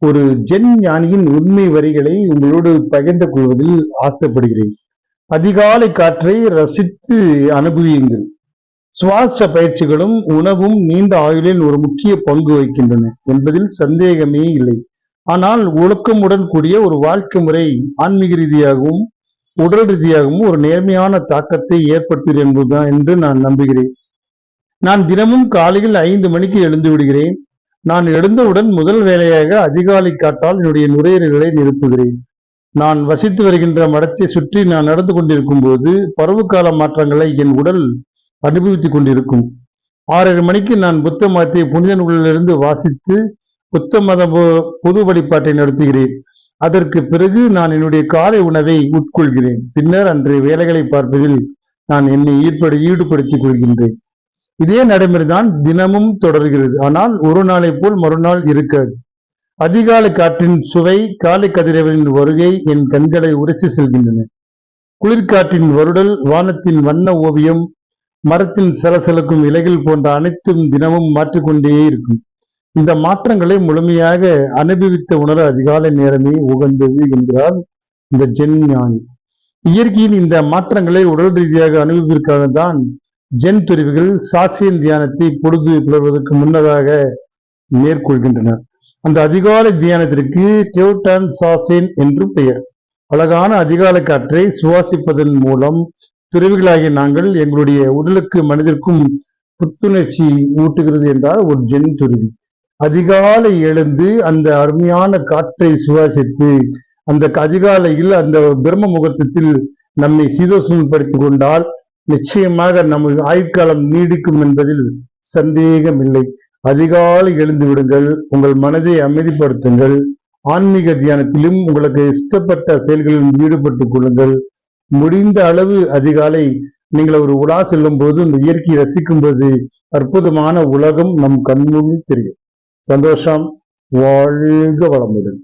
ஒரு ஜென் ஞானியின் உண்மை வரிகளை உங்களோடு பகிர்ந்து கொள்வதில் ஆசைப்படுகிறேன். அதிகாலை காற்றை ரசித்து அனுபவியுங்கள். சுவாச பயிற்சிகளும் உணவும் நீண்ட ஆயுளில் ஒரு முக்கிய பங்கு வகிக்கின்றன என்பதில் சந்தேகமே இல்லை. ஆனால் ஒழுக்கமுடன் கூடிய ஒரு வாழ்க்கை முறை ஆன்மீக ரீதியாகவும் உடல் ரீதியாகவும் ஒரு நேர்மையான தாக்கத்தை ஏற்படுத்துகிறது என்பதுதான் என்று நான் நம்புகிறேன். நான் தினமும் காலையில் 5 மணிக்கு எழுந்து விடுகிறேன். நான் எழுந்தவுடன் முதல் வேலையாக அதிகாலை காற்றால் என்னுடைய நுரையீரல்களை நிரப்புகிறேன். நான் வசித்து வருகின்ற மடத்தை சுற்றி நான் நடந்து கொண்டிருக்கும் போது பருவகால மாற்றங்களை என் உடல் அனுபவித்துக் கொண்டிருக்கும். 6:30 மணிக்கு நான் புத்த மதத்தை புனித நூலிலிருந்து வாசித்து புத்த மத பொது வழிபாட்டை நடத்துகிறேன். அதற்கு பிறகு நான் என்னுடைய காலை உணவை உட்கொள்கிறேன். பின்னர் அன்றைய வேலைகளை பார்ப்பதில் நான் என்னை ஈடுபடுத்திக் கொள்கின்றேன். இதே நடைமுறைதான் தினமும் தொடர்கிறது. ஆனால் ஒரு நாளை போல் மறுநாள் இருக்காது. அதிகாலை காற்றின் சுவை, காலை கதிரவனின் வருகை என் கண்களை உரசி செல்கின்றன. குளிர்காற்றின் வருடல், வானத்தின் வண்ண ஓவியம், மரத்தின் சலசலக்கும் இலைகள் போன்ற அனைத்தும் தினமும் மாற்றிக்கொண்டே இருக்கும். இந்த மாற்றங்களை முழுமையாக அனுபவித்த உணர அதிகாலை நேரமே உகந்தது என்கிறார் இந்த ஜென் ஞானி. இயற்கையின் இந்த மாற்றங்களை உடல் ரீதியாக அனுபவிப்பதற்காக தான் ஜென் துறவிகள் சாசியன் தியானத்தை பொழுது புலர்வதற்கு முன்னதாக மேற்கொள்கின்றனர். அந்த அதிகாலை தியானத்திற்கு டியோடான் சாசேன் என்று பெயர். அழகான அதிகாலை காற்றை சுவாசிப்பதன் மூலம் துறவிகளாகிய நாங்கள் எங்களுடைய உடலுக்கு மனதிற்கும் புத்துணர்ச்சி ஊட்டுகிறது என்றால் ஒரு ஜென் துறவி. அதிகாலை எழுந்து அந்த அருமையான காற்றை சுவாசித்து அந்த அதிகாலையில் அந்த பிரம்ம முகூர்த்தத்தில் நம்மை சீதோஷணப்படுத்திக் கொண்டால் நிச்சயமாக நமது ஆயுட்காலம் நீடிக்கும் என்பதில் சந்தேகம் இல்லை. அதிகாலை எழுந்து விடுங்கள், உங்கள் மனதை அமைதிப்படுத்துங்கள். ஆன்மீக தியானத்திலும் உங்களுக்கு இஷ்டப்பட்ட செயல்களிலும் ஈடுபட்டுக் கொள்ளுங்கள். முடிந்த அளவு அதிகாலை நீங்கள் ஒரு உலா செல்லும் போது இந்த இயற்கையை ரசிக்கும் போது அற்புதமான உலகம் நம் கண்முன் தெரியும். சந்தோஷம். வாழ்க வளமுடன்.